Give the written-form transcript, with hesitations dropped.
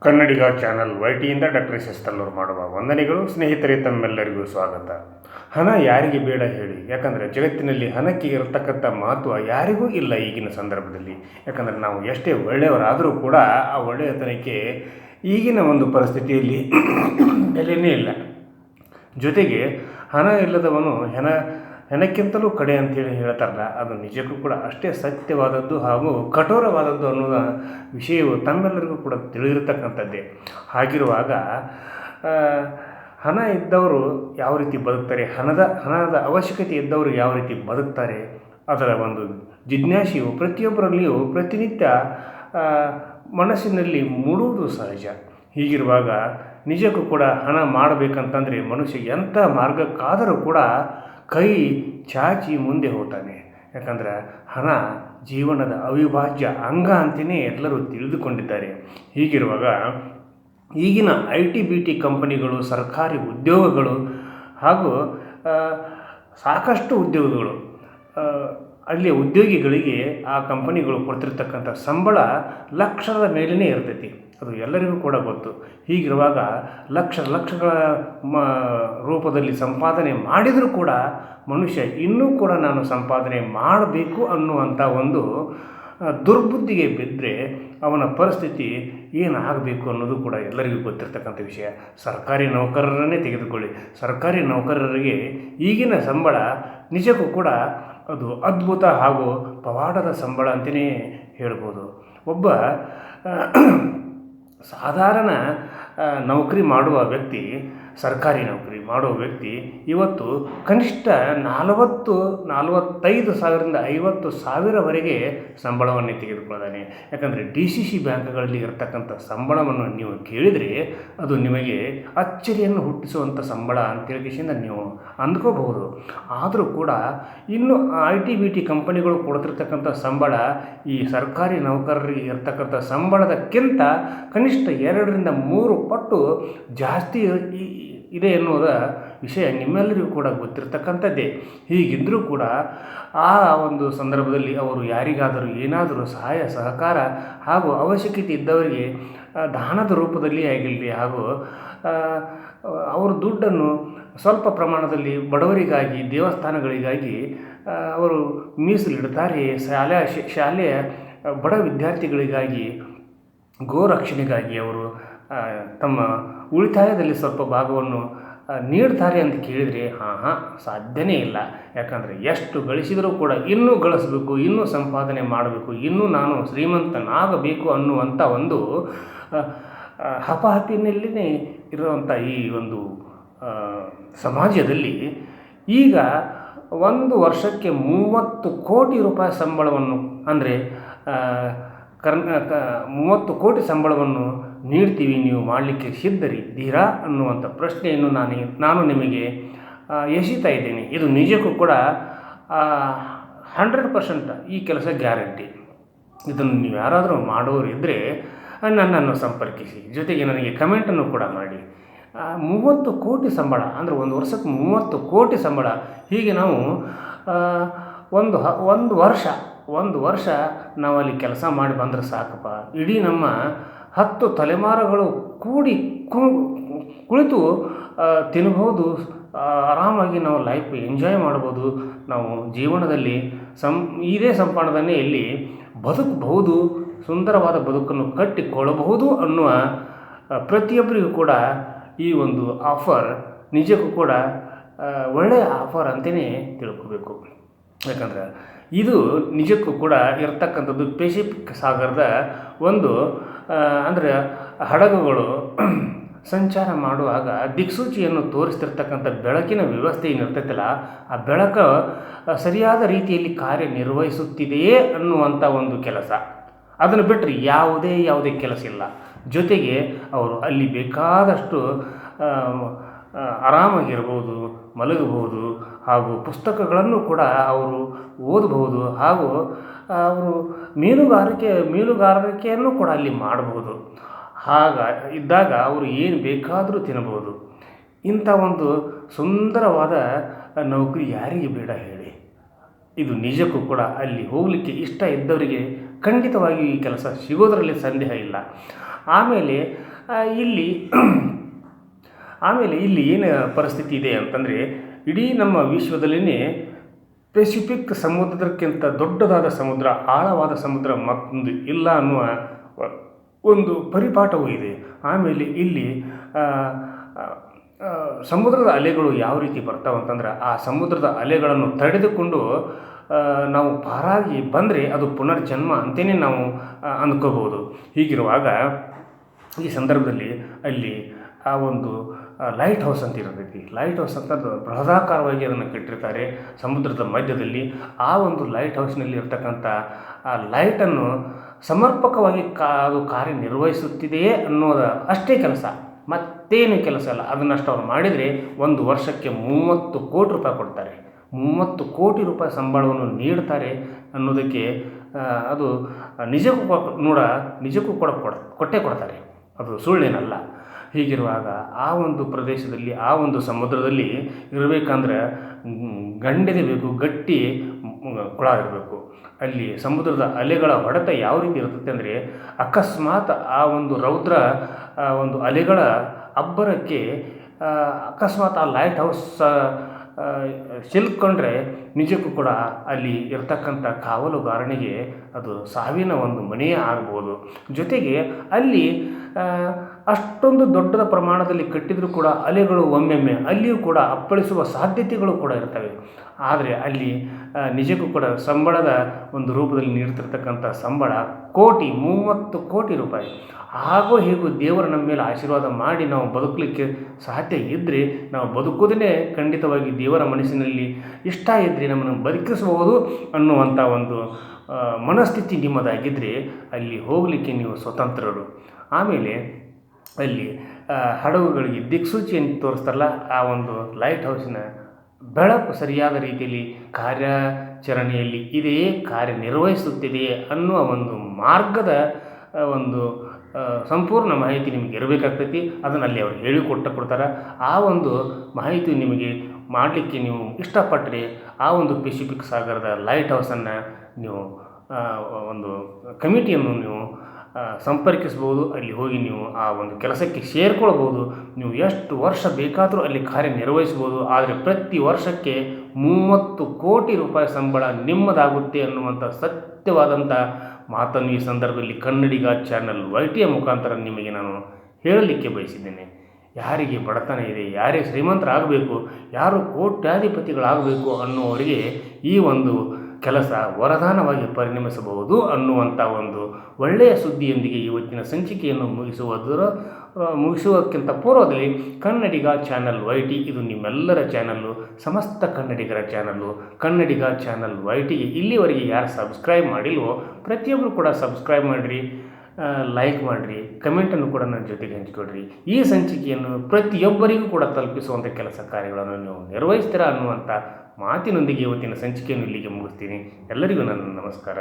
ಕನ್ನಡಿಗ channel ವೈಟಿಯಿಂದ doctor S S Tallur ಮಾಡುವ ವಂದನೆಗಳು. ಸ್ನೇಹಿತರೆ, ತಮ್ಮೆಲ್ಲರಿಗೂ ಸ್ವಾಗತ. ಹಣ ಯಾರಿಗೆ ಬೇಡ ಹೇಳಿ? ಯಾಕಂದರೆ ಜಗತ್ತಿನಲ್ಲಿ ಹಣಕ್ಕೆ ಇರತಕ್ಕಂಥ ಮಹತ್ವ ಯಾರಿಗೂ ಇಲ್ಲ ಈಗಿನ ಸಂದರ್ಭದಲ್ಲಿ. ಯಾಕಂದರೆ ನಾವು ಎಷ್ಟೇ ಒಳ್ಳೆಯವರಾದರೂ ಕೂಡ ಆ ಒಳ್ಳೆಯತನಕ್ಕೆ ಈಗಿನ ಒಂದು ಪರಿಸ್ಥಿತಿಯಲ್ಲಿ ಬೆಲೆಯೇ ಇಲ್ಲ. ಜೊತೆಗೆ ಹಣ ಇಲ್ಲದವನು ಹೆಣಕ್ಕಿಂತಲೂ ಕಡೆ ಅಂತೇಳಿ ಹೇಳ್ತಾರಲ್ಲ, ಅದು ನಿಜಕ್ಕೂ ಕೂಡ ಅಷ್ಟೇ ಸತ್ಯವಾದದ್ದು ಹಾಗೂ ಕಠೋರವಾದದ್ದು ಅನ್ನೋದ ವಿಷಯವು ತಮ್ಮೆಲ್ಲರಿಗೂ ಕೂಡ ತಿಳಿದಿರತಕ್ಕಂಥದ್ದೇ. ಹಾಗಿರುವಾಗ ಹಣ ಇದ್ದವರು ಯಾವ ರೀತಿ ಬದುಕ್ತಾರೆ, ಹಣದ ಅವಶ್ಯಕತೆ ಇದ್ದವರು ಯಾವ ರೀತಿ ಬದುಕ್ತಾರೆ, ಅದರ ಒಂದು ಜಿಜ್ಞಾಸೆಯು ಪ್ರತಿಯೊಬ್ಬರಲ್ಲಿಯೂ ಪ್ರತಿನಿತ್ಯ ಮನಸ್ಸಿನಲ್ಲಿ ಮೂಡುವುದು ಸಹಜ. ಹೀಗಿರುವಾಗ ನಿಜಕ್ಕೂ ಕೂಡ ಹಣ ಮಾಡಬೇಕಂತಂದರೆ ಮನುಷ್ಯ ಎಂಥ ಮಾರ್ಗಕ್ಕಾದರೂ ಕೂಡ ಕೈ ಚಾಚಿ ಮುಂದೆ ಹೋಗ್ತಾನೆ. ಯಾಕಂದರೆ ಹಣ ಜೀವನದ ಅವಿಭಾಜ್ಯ ಅಂಗ ಅಂತಲೇ ಎಲ್ಲರೂ ತಿಳಿದುಕೊಂಡಿದ್ದಾರೆ. ಹೀಗಿರುವಾಗ ಈಗಿನ IT-BT ಕಂಪನಿಗಳು, ಸರ್ಕಾರಿ ಉದ್ಯೋಗಗಳು ಹಾಗೂ ಸಾಕಷ್ಟು ಉದ್ಯೋಗಗಳು, ಅಲ್ಲಿ ಉದ್ಯೋಗಿಗಳಿಗೆ ಆ ಕಂಪನಿಗಳು ಕೊಡ್ತಿರ್ತಕ್ಕಂಥ ಸಂಬಳ ಲಕ್ಷದ ಮೇಲೇ ಇರ್ತೈತಿ. ಅದು ಎಲ್ಲರಿಗೂ ಕೂಡ ಗೊತ್ತು. ಹೀಗಿರುವಾಗ ಲಕ್ಷಗಳ ರೂಪದಲ್ಲಿ ಸಂಪಾದನೆ ಮಾಡಿದರೂ ಕೂಡ ಮನುಷ್ಯ ಇನ್ನೂ ಕೂಡ ನಾನು ಸಂಪಾದನೆ ಮಾಡಬೇಕು ಅನ್ನುವಂಥ ಒಂದು ದುರ್ಬುದ್ಧಿಗೆ ಬಿದ್ದರೆ ಅವನ ಪರಿಸ್ಥಿತಿ ಏನಾಗಬೇಕು ಅನ್ನೋದು ಕೂಡ ಎಲ್ಲರಿಗೂ ಗೊತ್ತಿರ್ತಕ್ಕಂಥ ವಿಷಯ. ಸರ್ಕಾರಿ ನೌಕರರನ್ನೇ ತೆಗೆದುಕೊಳ್ಳಿ. ಸರ್ಕಾರಿ ನೌಕರರಿಗೆ ಈಗಿನ ಸಂಬಳ ನಿಜಕ್ಕೂ ಕೂಡ ಅದು ಅದ್ಭುತ ಹಾಗೂ ಪವಾಡದ ಸಂಬಳ ಅಂತಲೇ ಹೇಳ್ಬೋದು. ಒಬ್ಬ ಸಾಧಾರಣ ನೌಕರಿ ಮಾಡುವ ವ್ಯಕ್ತಿ, ಸರ್ಕಾರಿ ನೌಕರಿ ಮಾಡುವ ವ್ಯಕ್ತಿ ಇವತ್ತು ಕನಿಷ್ಠ 45,000 ಸಾವಿರದಿಂದ 50,000ವರೆಗೆ ಸಂಬಳವನ್ನು ತೆಗೆದುಕೊಳ್ಳೋದಾನೆ. ಯಾಕಂದರೆ DCC ಬ್ಯಾಂಕ್ಗಳಲ್ಲಿ ಇರತಕ್ಕಂಥ ಸಂಬಳವನ್ನು ನೀವು ಕೇಳಿದರೆ ಅದು ನಿಮಗೆ ಅಚ್ಚರಿಯನ್ನು ಹುಟ್ಟಿಸುವಂಥ ಸಂಬಳ ಅಂತೇಳಿಕೆಯಿಂದ ನೀವು ಅಂದ್ಕೋಬಹುದು. ಆದರೂ ಕೂಡ ಇನ್ನು IT-BT ಕಂಪನಿಗಳು ಕೊಡ್ತಿರ್ತಕ್ಕಂಥ ಸಂಬಳ ಈ ಸರ್ಕಾರಿ ನೌಕರರಿಗೆ ಇರ್ತಕ್ಕಂಥ ಸಂಬಳದಕ್ಕಿಂತ ಕನಿಷ್ಠ 2-3 ಪಟ್ಟು ಜಾಸ್ತಿ ಇದೆ ಎನ್ನುವುದ ವಿಷಯ ನಿಮ್ಮೆಲ್ಲರಿಗೂ ಕೂಡ ಗೊತ್ತಿರ್ತಕ್ಕಂಥದ್ದೇ. ಹೀಗಿದ್ದರೂ ಕೂಡ ಆ ಒಂದು ಸಂದರ್ಭದಲ್ಲಿ ಅವರು ಯಾರಿಗಾದರೂ ಏನಾದರೂ ಸಹಾಯ ಸಹಕಾರ ಹಾಗೂ ಅವಶ್ಯಕತೆ ಇದ್ದವರಿಗೆ ದಾನದ ರೂಪದಲ್ಲಿ ಆಗಿರಲಿ ಹಾಗೂ ಅವರು ದುಡ್ಡನ್ನು ಸ್ವಲ್ಪ ಪ್ರಮಾಣದಲ್ಲಿ ಬಡವರಿಗಾಗಿ, ದೇವಸ್ಥಾನಗಳಿಗಾಗಿ ಅವರು ಮೀಸಲಿಡ್ತಾರೆ. ಶಾಲೆಯ ಬಡ ವಿದ್ಯಾರ್ಥಿಗಳಿಗಾಗಿ, ಗೋರಕ್ಷಣೆಗಾಗಿ ಅವರು ತಮ್ಮ ಉಳಿತಾಯದಲ್ಲಿ ಸ್ವಲ್ಪ ಭಾಗವನ್ನು ನೀಡ್ತಾರೆ ಅಂತ ಕೇಳಿದರೆ ಸಾಧ್ಯನೇ ಇಲ್ಲ. ಯಾಕಂದರೆ ಎಷ್ಟು ಗಳಿಸಿದರೂ ಕೂಡ ಇನ್ನೂ ಗಳಿಸಬೇಕು, ಇನ್ನೂ ಸಂಪಾದನೆ ಮಾಡಬೇಕು, ಇನ್ನೂ ನಾನು ಶ್ರೀಮಂತನಾಗಬೇಕು ಅನ್ನುವಂಥ ಒಂದು ಹಪಾಹಪಿನಲ್ಲಿನೇ ಇರುವಂಥ ಈ ಒಂದು ಸಮಾಜದಲ್ಲಿ ಈಗ 1 ವರ್ಷಕ್ಕೆ 30 ಕೋಟಿ ರೂಪಾಯಿ ಸಂಬಳವನ್ನು, ಅಂದರೆ 30 ಕೋಟಿ ಸಂಬಳವನ್ನು ನೀಡ್ತೀವಿ, ನೀವು ಮಾಡಲಿಕ್ಕೆ ಸಿದ್ಧರಿದ್ದೀರಾ ಅನ್ನುವಂಥ ಪ್ರಶ್ನೆಯನ್ನು ನಾನು ನಿಮಗೆ ಎಸೀತಾ ಇದ್ದೇನೆ. ಇದು ನಿಜಕ್ಕೂ ಕೂಡ 100% ಈ ಕೆಲಸ ಗ್ಯಾರಂಟಿ. ಇದನ್ನು ನೀವು ಯಾರಾದರೂ ಮಾಡೋರಿದ್ದರೆ ನನ್ನನ್ನು ಸಂಪರ್ಕಿಸಿ, ಜೊತೆಗೆ ನನಗೆ ಕಮೆಂಟನ್ನು ಕೂಡ ಮಾಡಿ. 30 ಕೋಟಿ ಸಂಬಳ ಅಂದರೆ 1 ವರ್ಷಕ್ಕೆ 30 ಕೋಟಿ ಸಂಬಳ. ಹೀಗೆ ನಾವು ಒಂದು ವರ್ಷ ನಾವು ಅಲ್ಲಿ ಕೆಲಸ ಮಾಡಿ ಬಂದರೆ ಸಾಕಪ್ಪ, ಇಡೀ ನಮ್ಮ 10 ತಲೆಮಾರುಗಳು ಕುಳಿತು ತಿನ್ನಬಹುದು, ಆರಾಮಾಗಿ ನಾವು ಲೈಫ್ ಎಂಜಾಯ್ ಮಾಡ್ಬೋದು. ನಾವು ಜೀವನದಲ್ಲಿ ಇದೇ ಸಂಪಾದನೆಯಲ್ಲಿ ಬದುಕಬಹುದು, ಸುಂದರವಾದ ಬದುಕನ್ನು ಕಟ್ಟಿಕೊಳ್ಳಬಹುದು ಅನ್ನುವ ಪ್ರತಿಯೊಬ್ಬರಿಗೂ ಕೂಡ ಈ ಒಂದು ಆಫರ್ ನಿಜಕ್ಕೂ ಕೂಡ ಒಳ್ಳೆಯ ಆಫರ್ ಅಂತಲೇ ತಿಳ್ಕೋಬೇಕು. ಯಾಕಂದರೆ ಇದು ನಿಜಕ್ಕೂ ಕೂಡ ಇರತಕ್ಕಂಥದ್ದು ಪೆಸಿಫಿಕ್ ಸಾಗರದ ಒಂದು ಅಂದರೆ ಹಡಗುಗಳು ಸಂಚಾರ ಮಾಡುವಾಗ ದಿಕ್ಸೂಚಿಯನ್ನು ತೋರಿಸ್ತಿರ್ತಕ್ಕಂಥ ಬೆಳಕಿನ ವ್ಯವಸ್ಥೆ ಏನಿರ್ತೈತಲ್ಲ, ಆ ಬೆಳಕು ಸರಿಯಾದ ರೀತಿಯಲ್ಲಿ ಕಾರ್ಯನಿರ್ವಹಿಸುತ್ತಿದೆಯೇ ಅನ್ನುವಂಥ ಒಂದು ಕೆಲಸ. ಅದನ್ನು ಬಿಟ್ಟರೆ ಯಾವುದೇ ಕೆಲಸ ಇಲ್ಲ. ಜೊತೆಗೆ ಅವರು ಅಲ್ಲಿ ಬೇಕಾದಷ್ಟು ಆರಾಮಾಗಿರ್ಬೋದು, ಮಲಗಬಹುದು ಹಾಗೂ ಪುಸ್ತಕಗಳನ್ನು ಕೂಡ ಅವರು ಓದಬಹುದು ಹಾಗೂ ಅವರು ಮೀನುಗಾರಿಕೆಯನ್ನು ಕೂಡ ಅಲ್ಲಿ ಮಾಡಬಹುದು. ಇದ್ದಾಗ ಅವರು ಏನು ಬೇಕಾದರೂ ತಿನ್ನಬಹುದು. ಇಂಥ ಒಂದು ಸುಂದರವಾದ ನೌಕರಿ ಯಾರಿಗೆ ಬೇಡ ಹೇಳಿ? ಇದು ನಿಜಕ್ಕೂ ಕೂಡ ಅಲ್ಲಿ ಹೋಗಲಿಕ್ಕೆ ಇಷ್ಟ ಇದ್ದವರಿಗೆ ಖಂಡಿತವಾಗಿ ಈ ಕೆಲಸ ಸಿಗೋದರಲ್ಲಿ ಸಂದೇಹ ಇಲ್ಲ. ಆಮೇಲೆ ಇಲ್ಲಿ ಆಮೇಲೆ ಇಲ್ಲಿ ಏನು ಪರಿಸ್ಥಿತಿ ಇದೆ ಅಂತಂದರೆ, ಇಡೀ ನಮ್ಮ ವಿಶ್ವದಲ್ಲಿಯೇ ಪೆಸಿಫಿಕ್ ಸಮುದ್ರಕ್ಕಿಂತ ದೊಡ್ಡದಾದ ಸಮುದ್ರ, ಆಳವಾದ ಸಮುದ್ರ ಮತ್ತೊಂದು ಇಲ್ಲ ಅನ್ನುವ ಒಂದು ಪರಿಪಾಠವೂ ಇದೆ. ಆಮೇಲೆ ಇಲ್ಲಿ ಸಮುದ್ರದ ಅಲೆಗಳು ಯಾವ ರೀತಿ ಬರ್ತಾವಂತಂದ್ರೆ, ಆ ಸಮುದ್ರದ ಅಲೆಗಳನ್ನು ತಡೆದುಕೊಂಡು ನಾವು ಪಾರಾಗಿ ಬಂದರೆ ಅದು ಪುನರ್ಜನ್ಮ ಅಂತಲೇ ನಾವು ಅಂದ್ಕೋಬೋದು. ಹೀಗಿರುವಾಗ ಈ ಸಂದರ್ಭದಲ್ಲಿ ಅಲ್ಲಿ ಆ ಒಂದು ಲೈಟ್ ಹೌಸ್ ಅಂತ ಇರ್ತೈತಿ. ಲೈಟ್ ಹೌಸ್ ಅಂತ ಬೃಹದಾಕಾರವಾಗಿ ಅದನ್ನು ಕಟ್ಟಿರ್ತಾರೆ ಸಮುದ್ರದ ಮಧ್ಯದಲ್ಲಿ. ಆ ಒಂದು ಲೈಟ್ ಹೌಸ್ನಲ್ಲಿ ಇರ್ತಕ್ಕಂಥ ಆ ಲೈಟನ್ನು ಸಮರ್ಪಕವಾಗಿ ಅದು ಕಾರ್ಯನಿರ್ವಹಿಸುತ್ತಿದೆಯೇ ಅನ್ನೋದು ಅಷ್ಟೇ ಕೆಲಸ, ಮತ್ತೇನು ಕೆಲಸ ಅಲ್ಲ. ಅದನ್ನಷ್ಟು ಅವ್ರು ಮಾಡಿದರೆ ಒಂದು ವರ್ಷಕ್ಕೆ 30 ಕೋಟಿ ರೂಪಾಯಿ ಕೊಡ್ತಾರೆ. 30 ಕೋಟಿ ರೂಪಾಯಿ ಸಂಬಳವನ್ನು ನೀಡ್ತಾರೆ ಅನ್ನೋದಕ್ಕೆ ಅದು ನಿಜಕ್ಕೂ ಕೊಟ್ಟೇ ಕೊಡ್ತಾರೆ, ಅದು ಸುಳ್ಳೇನಲ್ಲ. ಹೀಗಿರುವಾಗ ಆ ಒಂದು ಪ್ರದೇಶದಲ್ಲಿ, ಆ ಒಂದು ಸಮುದ್ರದಲ್ಲಿ ಇರಬೇಕಂದ್ರೆ ಗಂಡೆದೆ ಬೇಕು, ಗಟ್ಟಿ ಕೊಳ ಇರಬೇಕು. ಅಲ್ಲಿ ಸಮುದ್ರದ ಅಲೆಗಳ ಹೊಡೆತ ಯಾವ ರೀತಿ ಇರ್ತದೆ ಅಂದರೆ, ಅಕಸ್ಮಾತ್ ಆ ಒಂದು ರೌದ್ರ ಒಂದು ಅಲೆಗಳ ಅಬ್ಬರಕ್ಕೆ ಅಕಸ್ಮಾತ್ ಆ ಲೈಟ್ ಹೌಸ್ ಸಿಲ್ಕೊಂಡ್ರೆ ನಿಜಕ್ಕೂ ಕೂಡ ಅಲ್ಲಿ ಇರ್ತಕ್ಕಂಥ ಕಾವಲುಗಾರನಿಗೆ ಅದು ಸಾವಿನ ಒಂದು ಮನೆಯೇ ಆಗ್ಬೋದು. ಜೊತೆಗೆ ಅಲ್ಲಿ ಅಷ್ಟೊಂದು ದೊಡ್ಡ ಪ್ರಮಾಣದಲ್ಲಿ ಕಟ್ಟಿದರೂ ಕೂಡ ಅಲೆಗಳು ಒಮ್ಮೆಮ್ಮೆ ಅಲ್ಲಿಯೂ ಕೂಡ ಅಪ್ಪಳಿಸುವ ಸಾಧ್ಯತೆಗಳು ಕೂಡ ಇರ್ತವೆ. ಆದರೆ ಅಲ್ಲಿ ನಿಜಕ್ಕೂ ಕೂಡ ಸಂಬಳದ ಒಂದು ರೂಪದಲ್ಲಿ ನೀಡ್ತಿರ್ತಕ್ಕಂಥ ಸಂಬಳ 30 ಕೋಟಿ ರೂಪಾಯಿ. ಹಾಗೂ ಹೀಗೂ ದೇವರು ನಮ್ಮ ಮೇಲೆ ಆಶೀರ್ವಾದ ಮಾಡಿ ನಾವು ಬದುಕಲಿಕ್ಕೆ ಸಾಧ್ಯ ಇದ್ದರೆ, ನಾವು ಬದುಕೋದೇ ಖಂಡಿತವಾಗಿ ದೇವರ ಮನಸ್ಸಿನಲ್ಲಿ ಇಷ್ಟ ಇದ್ದರೆ ನಮ್ಮನ್ನು ಬದುಕಿಸಬಹುದು ಅನ್ನುವಂಥ ಒಂದು ಮನಸ್ಥಿತಿ ನಿಮ್ಮದಾಗಿದ್ದರೆ ಅಲ್ಲಿ ಹೋಗಲಿಕ್ಕೆ ನೀವು ಸ್ವತಂತ್ರರು. ಆಮೇಲೆ ಅಲ್ಲಿ ಹಡಗುಗಳಿಗೆ ದಿಕ್ಸೂಚಿಯನ್ನು ತೋರಿಸ್ತಾರಲ್ಲ, ಆ ಒಂದು ಲೈಟ್ ಹೌಸಿನ ಬೆಳಕು ಸರಿಯಾದ ರೀತಿಯಲ್ಲಿ ಕಾರ್ಯಾಚರಣೆಯಲ್ಲಿ ಇದೆಯೇ, ಕಾರ್ಯನಿರ್ವಹಿಸುತ್ತಿದೆಯೇ ಅನ್ನುವ ಒಂದು ಮಾರ್ಗದ ಒಂದು ಸಂಪೂರ್ಣ ಮಾಹಿತಿ ನಿಮಗೆ ಇರಬೇಕಾಗ್ತೈತಿ. ಅದನ್ನು ಅಲ್ಲಿ ಅವರು ಹೇಳಿಕೊಡ್ತಾರೆ. ಆ ಒಂದು ಮಾಹಿತಿ ನಿಮಗೆ ಮಾಡಲಿಕ್ಕೆ ನೀವು ಇಷ್ಟಪಟ್ಟರೆ ಆ ಒಂದು ಪೆಸಿಫಿಕ್ ಸಾಗರದ ಲೈಟ್ ಹೌಸನ್ನು ನೀವು ಒಂದು ಕಮಿಟಿಯನ್ನು ನೀವು ಸಂಪರ್ಕಿಸ್ಬೋದು. ಅಲ್ಲಿ ಹೋಗಿ ನೀವು ಆ ಒಂದು ಕೆಲಸಕ್ಕೆ ಸೇರಿಕೊಳ್ಬೋದು. ನೀವು ಎಷ್ಟು ವರ್ಷ ಬೇಕಾದರೂ ಅಲ್ಲಿ ಕಾರ್ಯನಿರ್ವಹಿಸ್ಬೋದು. ಆದರೆ ಪ್ರತಿ ವರ್ಷಕ್ಕೆ 30 ಕೋಟಿ ರೂಪಾಯಿ ಸಂಬಳ ನಿಮ್ಮದಾಗುತ್ತೆ ಅನ್ನುವಂಥ ಸತ್ಯವಾದಂಥ ಮಾತನ್ನು ಈ ಸಂದರ್ಭದಲ್ಲಿ ಕನ್ನಡಿಗ ಚಾನಲ್ YT ಮುಖಾಂತರ ನಿಮಗೆ ನಾನು ಹೇಳಲಿಕ್ಕೆ ಬಯಸಿದ್ದೇನೆ. ಯಾರಿಗೆ ಬಡತನ ಇದೆ, ಯಾರಿಗೆ ಶ್ರೀಮಂತರಾಗಬೇಕು, ಯಾರು ಕೋಟ್ಯಾಧಿಪತಿಗಳಾಗಬೇಕು ಅನ್ನುವರಿಗೆ ಈ ಒಂದು ಕೆಲಸ ವರದಾನವಾಗಿ ಪರಿಣಮಿಸಬಹುದು ಅನ್ನುವಂಥ ಒಂದು ಒಳ್ಳೆಯ ಸುದ್ದಿಯೊಂದಿಗೆ ಇವತ್ತಿನ ಸಂಚಿಕೆಯನ್ನು ಮುಗಿಸುವುದಕ್ಕಿಂತ ಪೂರ್ವದಲ್ಲಿ ಕನ್ನಡಿಗ ಚಾನಲ್ YT ಇದು ನಿಮ್ಮೆಲ್ಲರ ಚಾನಲ್ಲು, ಸಮಸ್ತ ಕನ್ನಡಿಗರ ಚಾನಲ್ಲು, ಕನ್ನಡಿಗ ಚಾನಲ್ YTಗೆ ಇಲ್ಲಿವರೆಗೆ ಯಾರು ಸಬ್ಸ್ಕ್ರೈಬ್ ಮಾಡಿಲ್ವೋ ಪ್ರತಿಯೊಬ್ಬರು ಕೂಡ ಸಬ್ಸ್ಕ್ರೈಬ್ ಮಾಡಿರಿ, ಲೈಕ್ ಮಾಡಿರಿ, ಕಮೆಂಟನ್ನು ಕೂಡ ನನ್ನ ಜೊತೆಗೆ ಹಂಚಿಕೊಡ್ರಿ. ಈ ಸಂಚಿಕೆಯನ್ನು ಪ್ರತಿಯೊಬ್ಬರಿಗೂ ಕೂಡ ತಲುಪಿಸುವಂಥ ಕೆಲಸ ಕಾರ್ಯಗಳನ್ನು ನೀವು ನಿರ್ವಹಿಸ್ತೀರಾ ಅನ್ನುವಂಥ ಮಾತಿನೊಂದಿಗೆ ಇವತ್ತಿನ ಸಂಚಿಕೆಯನ್ನು ಇಲ್ಲಿಗೆ ಮುಗಿಸ್ತೀನಿ. ಎಲ್ಲರಿಗೂ ನನ್ನ ನಮಸ್ಕಾರ.